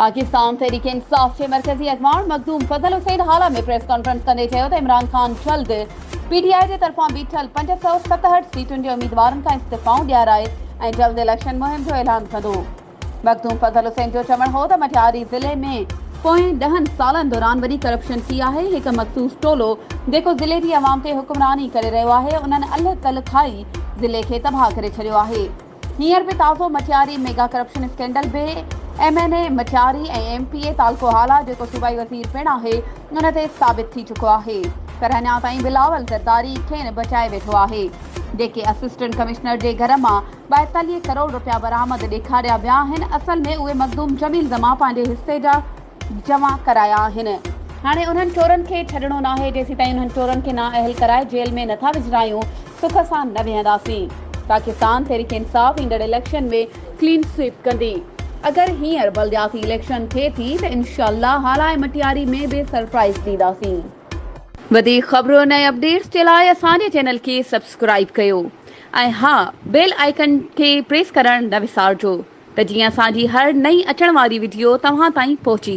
पाकिस्तान तहरीक इंसाफ के मरकजी अगवान मखदूम फजल हुसैन हाल में प्रेस कॉन्फ्रेंस कंदे चयो त इमरान खान जल्द पीटीआई के तरफां बीठल 567 सीटुनि जे उम्मीदवारनि खां इस्तीफ़ाऊं ॾियाराए ऐं जल्द इलेक्शन मुहिम जो ऐलान कंदो। मखदूम फजल हुसैन जो चवणु हो त मटियारी ज़िले में पोएं 10 सालनि दौरान वॾी करप्शन थी आहे। हिकु मखसूस टोलो जेको ज़िले जी अवाम ते हुक्मरानी करे रहियो आहे उन्हनि अल कल खाई ज़िले खे तबाह करे छॾियो आहे। हींअर बि ताज़ो मटियारी मेगा करप्शन स्कैंडल बि MNA मटियारी ऐं MPA तालको हाला जेको सूबाई वज़ीर पिणु आहे उन ते साबित थी चुको आहे। पर अञा ताईं बिलावल ज़रदारी खेनि बचाए वेठो आहे। जेके असिस्टेंट कमिश्नर जे घर मां 42 करोड़ रुपया बरामद ॾेखारिया विया आहिनि असल में उहे मखदूम जमील ज़मा पंहिंजे हिसे जा जमा कराया आहिनि। हाणे उन्हनि चोरनि खे छॾणो न आहे। जेसीं ताईं उन्हनि चोरनि खे नाअहल कराए जेल में नथा विझरायूं सुख सां न वेहंदासीं। पाकिस्तान तहरीक इंसाफ ईंदड़ इलेक्शन में क्लीन स्वीप कंदी। अगर हींअर बल्दियाती इलेक्शन थिए थी त इंशाअल्लाह हालाए मटियारी में बि सरप्राइज़ ॾींदासीं। वधीक ख़बरूं ऐं अपडेट्स जे लाइ असांजे चैनल खे सब्सक्राइब कयो ऐं हा बेल आइकन खे प्रेस करणु न विसारिजो त जीअं असांजी हर नई अचण वारी वीडियो तव्हां ताईं पहुची